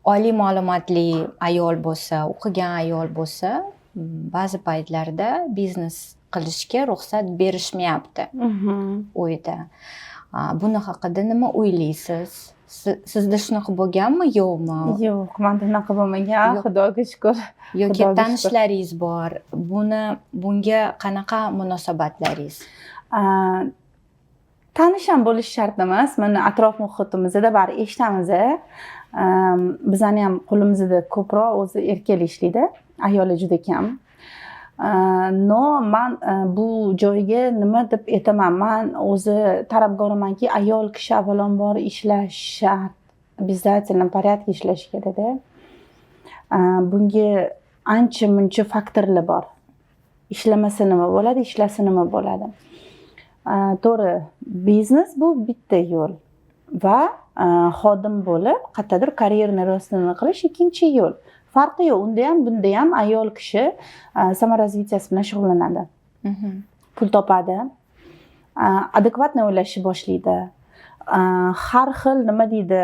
Oliy ma'lumotli ayol bo'lsa, o'qigan ayol bo'lsa, ba'zi paytlarda biznes qilishga ruxsat berishmayapti uyda. Buni haqida nima o'ylaysiz? Sizda shunaqa bo'lganmi, yo'qmi? Yo'q, menda unaqa bo'lmagan, Xudoga shukr. Yoki tanishlaringiz bor. Bunga qanaqa munosabatlaringiz? Tanish ham bo'lish shart emas. Mana atrof muhitimizda bari eshitamiz. Bizani ham qo'limizda ko'proq o'zi erkak ishlaydi, ayollar juda kam. No, man bu joyga nima deb aytaman? Man o'zi tarafdorimanki, ayol kishi avvalambor ishlash shart, обязательно порядке ishlash kerak-da. Bunga ancha-muncha faktorlar bor. Ishlamasa nima bo'ladi, ishlasa nima bo'ladi. To'g'ri, biznes bu bitta yo'l va xodim bo'lib, qayerdadir karyerni rostini qilish ikkinchi yo'l. Farqi yo'q. Unda ham, bunda ham ayol kishi samarasvitiyasi bilan shug'ullanadi. Pul topadi, adekvatni o'ylashni boshlaydi. Har xil nima deydi,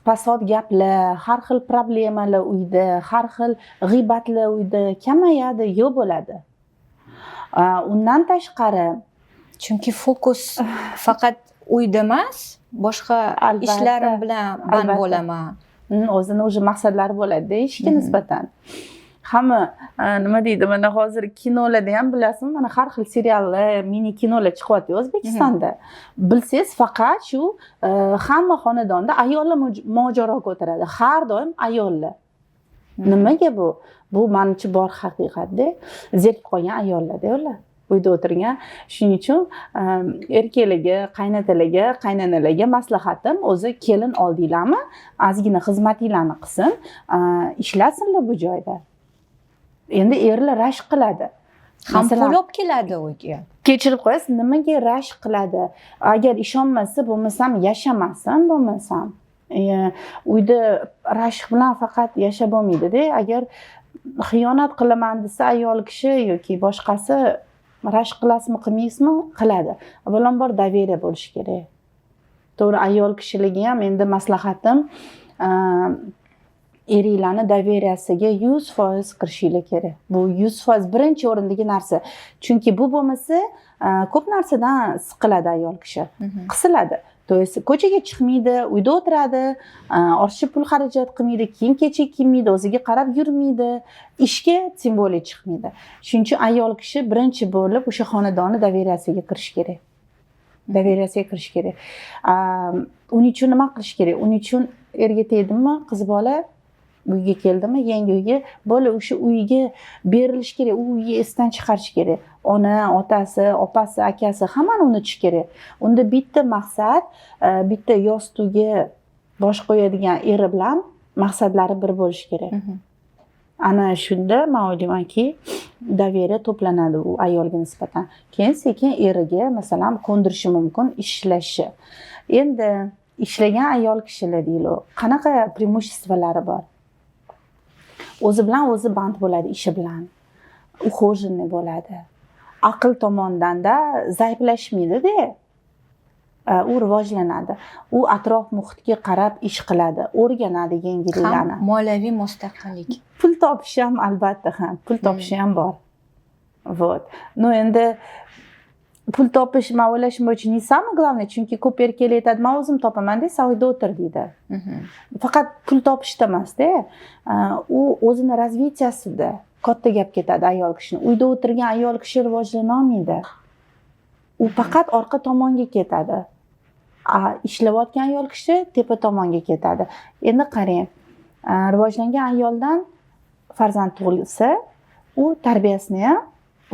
pasod gaplar, har xil problemalar uyda, har xil g'iybatlar uyda kamayadi, yo'q bo'ladi. Undan tashqari, chunki fokus faqat uyda emas, boshqa ishlarim bilan band bo'laman. O'zini o'zi maqsadlari bo'ladi-da ishga nisbatan. Hamma nima deydi, mana hozir kinolarda ham bilasizmi, mana har xil seriallar, mini kinolar chiqyapti O'zbekistonda. Bilsangiz, faqat shu hamma xonadonda ayollar mojaroga o'tiradi. Har doim ayollar. Nimaga bu? Bu menimcha bor haqiqatda. Zerikib qolgan ayollarda ular. Uyda o'tirgan. Shuning uchun erkaklarga, qaynatalarga, qaynanalarga maslahatim, o'zi kelin oldinglarmi, ozgina xizmatinglarni qilsin, ishlasinlar bu joyda. Endi erlar rashk qiladi. Ham pul olib keladi uyga. Kechirib qo'yasiz, nimaga rashk qiladi? Agar ishonmasa, bo'lmasam yashamasin, bo'lmasam. Uyda rashk bilan faqat yashab bo'lmaydi-da. Agar xiyonat qilaman desa ayol kishi yoki boshqasi rashk qilasizmi, qilmaysizmi? Qiladi. Avvalambor daveriya bo'lishi kerak. To'g'ri, ayol kishilarga ham endi maslahatim, eringlarni daveriyasiga 100% kirishinglar kerak. Bu 100% birinchi o'rindagi narsa. Chunki bu bo'lmasa, ko'p narsadan siqiladi ayol kishi. Qisiladi. To'g'risi, ko'chaga chiqmaydi, uyda o'tiradi, ortiqcha pul xarajat qilmaydi, kiyim-kechak kiymaydi, o'ziga qarab yurmaydi, ishga tim bo'li chiqmaydi. Shuning uchun ayol kishi birinchi bo'lib o'sha xonadonni daveriyasiga kirish kerak. Daveriyasiga kirish kerak. Uning uchun nima qilish kerak? Uning uchun erga tegdimmi, qiz bola uyga keldimi, yangi uyga, bola o'sha uyga berilish kerak, u uyga esdan chiqarish kerak. Ona, otasi, opasi, akasi hammani unutish kerak. Unda bitta maqsad, bitta yostiqga bosh qo'yadigan eri bilan maqsadlari bir bo'lishi kerak. Ana shunda men o'ylaymanki, daveriya to'planadi u ayolga nisbatan. Keyin sekin eriga masalan ko'ndirishi mumkin ishlashi. Endi ishlagan ayol kishilar deylik, qanaqa преимуществолari bor? O'zi bilan o'zi band bo'ladi ishi bilan. Ухоженный bo'ladi. Aql tomondan-da zaiflashmaydi-da. U rivojlanadi. U atrof muhitga qarab ish qiladi, o'rganadi yangiliklarni. Moliyaviy mustaqillik. Pul topish ham albatta ham, pul topish ham bor. Вот. No endi pul topish, men o'ylashim bo'yicha не самое главное, chunki ko'p erkaklar aytadi, men o'zim topaman-da, sen uyda o'tir deydi. Faqat pul topishda emas-da. U o'zini razvitiyasida, katta gap ketadi ayol kishini. Uyda o'tirgan ayol kishi rivojlanolmaydi. U faqat orqa tomonga ketadi. Ishlayotgan ayol kishi tepa tomonga ketadi. Endi qarang, rivojlangan ayoldan farzand tug'ilsa, u tarbiyasini ham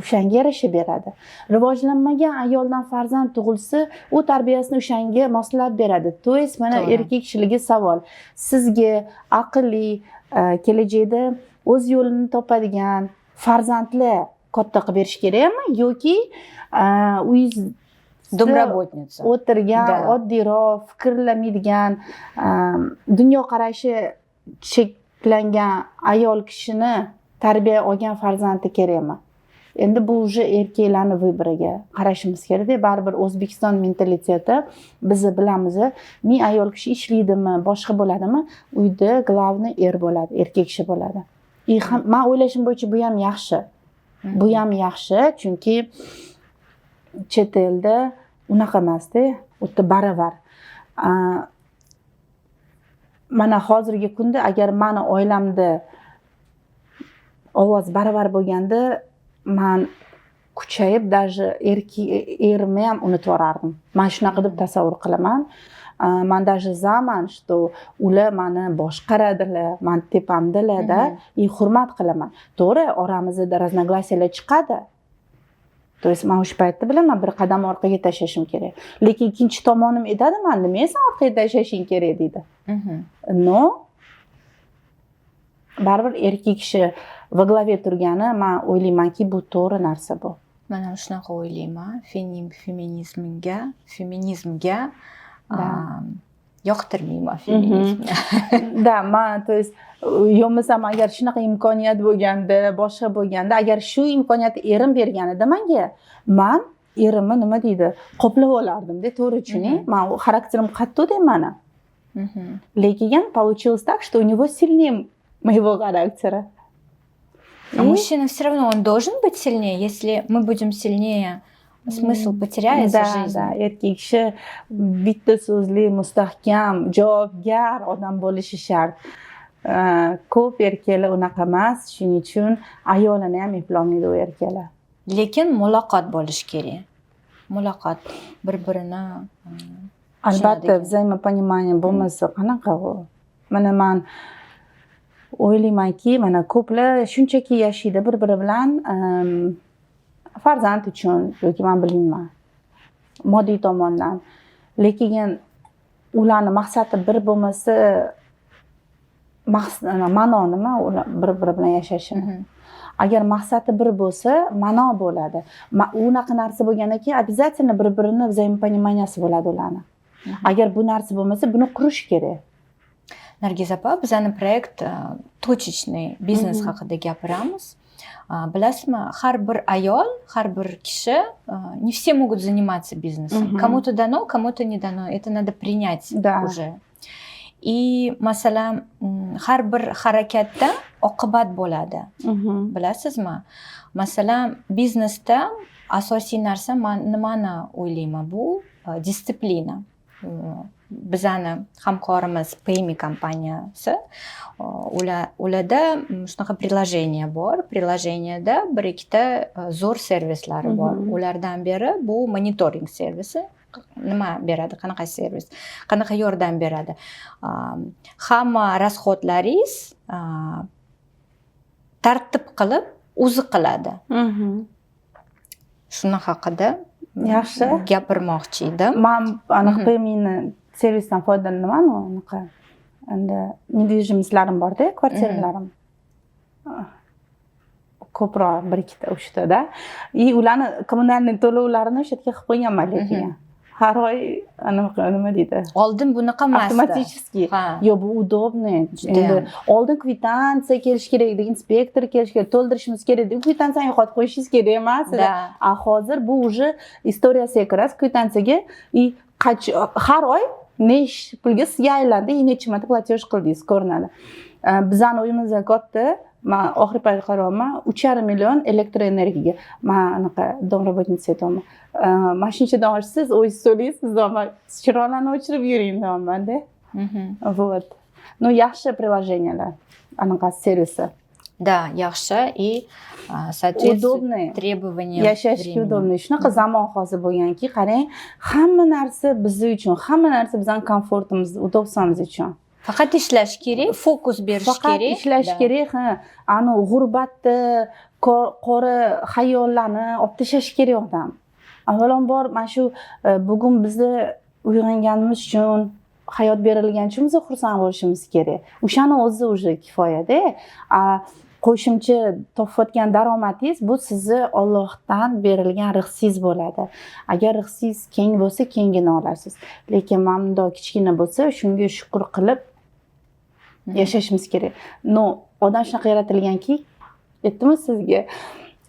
o'shanga yarasha beradi. Rivojlanmagan ayoldan farzand tug'ilsa, u tarbiyasini o'shanga moslab beradi. To есть mana erkak kishiligi savol. Sizga aqlli, kelajakda o'z yo'lini topadigan farzandlar katta qilib berish kerakmi yoki uyingizda Домработница. o'tirgan, oddiyroq, fikrlamaydigan, dunyoqarashi cheklangan ayol kishini tarbiya olgan farzandi kerakmi? Endi bu уже erkaklarning vыбoriga qarashimiz kerak-da. Baribir O'zbekiston mentaliteti bizni bilamiz. Ming ayol kishi ishlaydimi, boshqa bo'ladimi, uyda glavniy bo'ladi, erkak kishi bo'ladi. Men o'ylashim bo'yicha bu ham yaxshi. Bu ham yaxshi, chunki chet elda unaqa emasda, o'ta baravar. Mana hozirgi kunda agar meni oilamda ovoz baravar bo'lganda, men kuchayib даже erimni ham unutib yuborardim. Men shunaqa deb tasavvur qilaman. Men даже zaman, что ular meni boshqaradilar, men tepamdalarda, hurmat qilaman. To'g'ri, oramizda raznoglasiyalar chiqadi. То есть men o'sha paytda bilaman, bir qadam orqaga tashlashim kerak. Lekin ikkinchi tomonim aytadi, men nima sen orqaga tashlashing kerak deydi. No. Baribir erkak kishi va glavе turgani, men o'ylaymanki, bu to'g'ri narsa bu. Men ham shunaqa o'ylayman. Feminizmga yoqtirmayman feminizmni. Da, men to есть yo'lmasam agar shunaqa imkoniyat bo'lganda, boshqa bo'lganda, agar shu imkoniyatni erim berganida menga, men erimni nima deydi, qoplab olardim-da, to'g'ri tushuning. Men xarakterim qattiq-da meni. Lekin получилось так, что у него сильнее моего характера. А мужчина все равно, он должен быть сильнее. Если мы будем сильнее, смысл потеряется жизнь. Да, erkak kishi bitta so'zli, mustahkam, javobgar odam bo'lishi shart. Ko'p erkaklar unaqa emas, shuning uchun ayolini ham eplolmaydi u erkaklar. Lekin muloqot bo'lishi kerak. Muloqot bir-birini albatta взаимопонимание bo'lmasa qanaqa u? Mana men o'ylaymanki, mana ko'plar shunchaki yashaydi bir-biri bilan farzand uchun yoki men bilmayman, moddiy tomondan. Lekin ularning maqsadi bir bo'lmasa, ma'no nima ular bir-biri bilan yashashi? Agar maqsadi bir bo'lsa, ma'no bo'ladi. Unaqa narsa bo'lgandan keyin обязательно bir-birini взаимопониманияsi bo'ladi ularning. Agar bu narsa bo'lmasa, buni qurish kerak. Nargiz opa, bizning proyekt точечный biznes haqida gapiramiz. Bilasizmi, har bir ayol, har bir kishi, не все могут заниматься бизнесом. Кому-то дано, кому-то не дано. Это надо принять уже. И masalan, har bir harakatda oqibat bo'ladi. Bilasizmi? Masalan, biznesda asosiy narsa nimani o'ylayman, bu disiplina. Bizning hamkorimiz Payme kompaniyasi, ularda shunaqa приложение bor. Приложениеda bir ikkita zo'r servislari bor. Ulardan biri bu monitoring servisi. Nima beradi, qanaqa servis, qanaqa yordam beradi? Hamma rasxodlaringiz tartib qilib o'zi qiladi. Shuni haqida yaxshi gapirmoqchi edim. Men aniq Payme'ni servisdan foydalanaman, anaqa. Endi недвижимостьlarim bor-da, kvartiralarim. Ko'proq bir ikkita uchtada. Ularni kommunalniy to'lovlarini o'sha yerga qilib qo'yganman lekin. Har oy nima deydi? Oldin bunaqa emasdi. Avtomatiski. Yo, bu удобно. Endi oldin kvitansiya kelish kerak edi, inspektor kelish kerak, to'ldirishimiz kerak edi. Kvitansiya yo'qotib qo'yishingiz kerak emas. Hozir bu уже istoriyasiga kirasiz kvitansiyaga har oy nesh pulga sizga aylandi, necha marta platej qildingiz, ko'rinadi. Bizning uyimizda katta, men oxirgi paytda qarayapman, 3,5 million elektroenergiyaga. Men anaqa domraботница aytaman. Mashinchadan olasiz, o'zingiz so'laysiz, men chiroqlarni o'chirib yuring deyman-da. Вот. Ну, yaxshi приложениялар, anaqa servisi. Да, yaxshi и соответствует Удобный. требованиям Yashashga времени. удобный. Shunaqa zamon hozir bo'lganki, qarang, hamma narsa biz uchun, hamma narsa bizning komfortimiz, udobsonimiz uchun. Faqat ishlash kerak, fokus berish Faqat kerak. ishlash Да. kerak, ha. Ani g'urbatni, qora xayollarni olib tashlash kerak odam. Avvalambor mana shu bugun bizni uyg'onganimiz uchun, hayot berilgani uchun biz xursand bo'lishimiz kerak. O'shani o'zi уже kifoyada. Qo'shimcha topayotgan daromadingiz bu sizni Allohdan berilgan rizqingiz bo'ladi. Agar rizqingiz keng bo'lsa, kengini olasiz. Lekin mana bundoq kichkina bo'lsa, shunga shukr qilib yashashimiz kerak. No, odam shunaqa yaratilganki, aytdimmi sizga,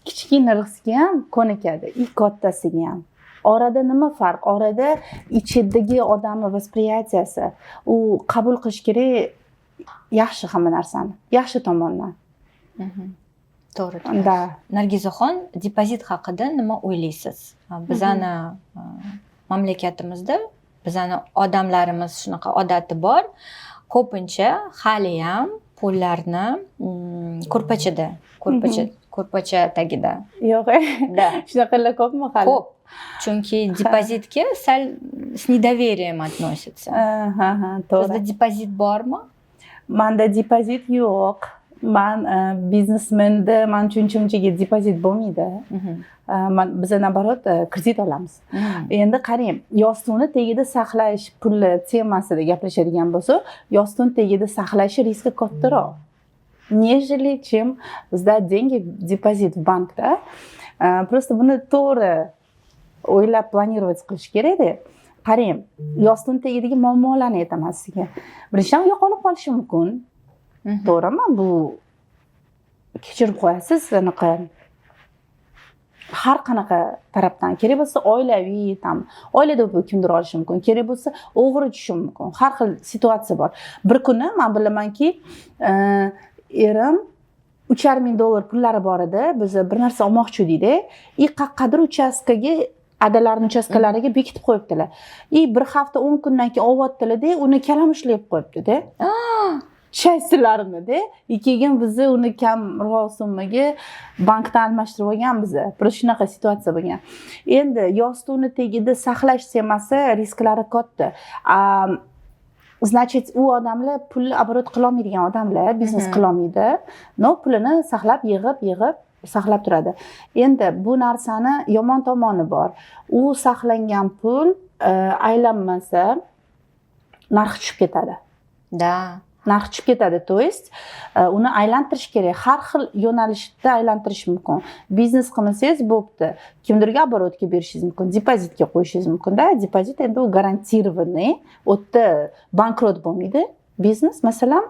kichkina rizqga ham ko'nikadi, и kattasiga ham. Orada nima farq? Orada ichidagi odamni vосприятияsi, u qabul qilish kerak yaxshi hamma narsani, yaxshi tomondan. To'g'ri. Da. Nargizaxon, depozit haqida nima o'ylaysiz? Bizani mamlakatimizda, bizani odamlarimiz shunaqa odati bor. Ko'pincha hali ham pullarni ko'rpacha tagida. Yo'q, Da. shunaqalar ko'pmi hali? Ko'p. Chunki depozitga sal с недоверием относятся. Ha, to'g'ri. Sizda depozit bormi? Manda depozit yo'q. Man biznesmenda man tushunchimchaga depozit bo'lmaydi. Biz naborot kredit olamiz. Endi qarang, yostiqni tagida saqlash puli temasida gaplashadigan bo'lsa, yostiqni tagida saqlash riski kattaroq. Нежели чем bizda деньги депозит в bankda. Просто buni to'g'ri o'ylab planировать qilish kerak-da. Qarang, yostiqni tagidagi muammolarni aytaman sizga. Birinchidan yo'qolib qolishi mumkin. To'g'rimi? Bu kechirib qo'yasiz, anaqa har qanaqa tarafdan kerak bo'lsa oilaviy, oilada kimdir olishi mumkin, kerak bo'lsa o'g'ri tushishi mumkin. Har xil situatsiya bor. Bir kuni men bilamanki, erim $3,500 pullari bor edi. Biz bir narsa olmoqchi edikda, qaqqadir uchastkaga adalarning uchastkalariga bekitib qo'yibdilar. Bir hafta 10 kundan keyin olyaptilar-da, uni kalamushlayib qo'yibdi-da. Chaysilarini-da. Keyin bizni uni kamroq summaga bankdan almashtirib olganmiz. Bir shunaqa situatsiya bo'lgan. Endi yostiqni tagida saqlash temasi risklari katta. Значит, u odamlar pul оборот qila olmaydigan odamlar, biznes qila olmaydi. No, pulini saqlab, yig'ib saqlab turadi. Endi bu narsani yomon tomoni bor. U saqlangan pul aylanmasa narxi tushib ketadi. Da. Narxi tushib ketadi, to есть uni aylantirish kerak. Har xil yo'nalishda aylantirish mumkin. Biznes qilsangiz bo'pti. Kimdirga оборотga berishingiz mumkin, depozitga qo'yishingiz mumkin-da. Depozit endi u garantированный, o'tda bankrot bo'lmaydi. Biznes masalan,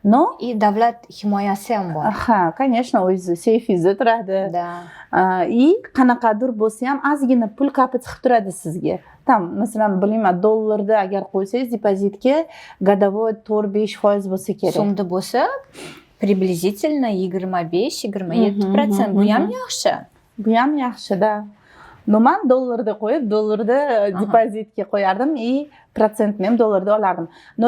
no, И davlat himoyasi ham bor. Ha, конечно, o'zi seyfingizda turadi. Da. Qanaqadir bo'lsa ham ozgina pul kapit qilib turadi sizga. Masalan, bilmayman, dollarda agar qo'ysangiz depozitga годовой 4-5% bo'lsa kerak. So'mda bo'lsa, приблизительно 25-27%. Bu ham yaxshi. Bu ham yaxshi-da. Men dollarda qo'yib, dollarda depozitga qo'yardim, protsentni ham dollarda olardim.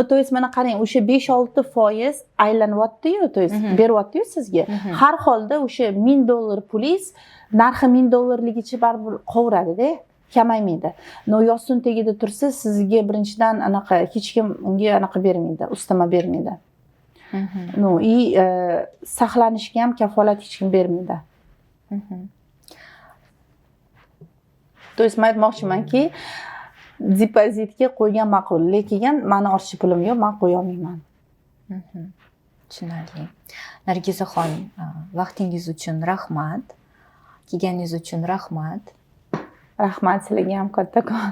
To есть mana qarang, o'sha 5-6% aylanyapti-yu, to есть beryapti-yu sizga. Har holda o'sha $1000 pulingiz narxi $1000ligicha baribir qovuradi-da, kamaymaydi. Yostiqni tagida tursa, sizga birinchidan anaqa hech kim unga anaqa bermaydi, ustama bermaydi. Saqlanishga ham kafolat hech kim bermaydi. To есть men aytmoqchimanki, depozitga qo'ygan ma'qul, lekin meni ortiqcha pulim yo'q, men qo'ya olmayman. Tushunarli. Nargizaxon, vaqtingiz uchun rahmat. Kelganingiz uchun rahmat. Rahmat sizlarga ham kattakon.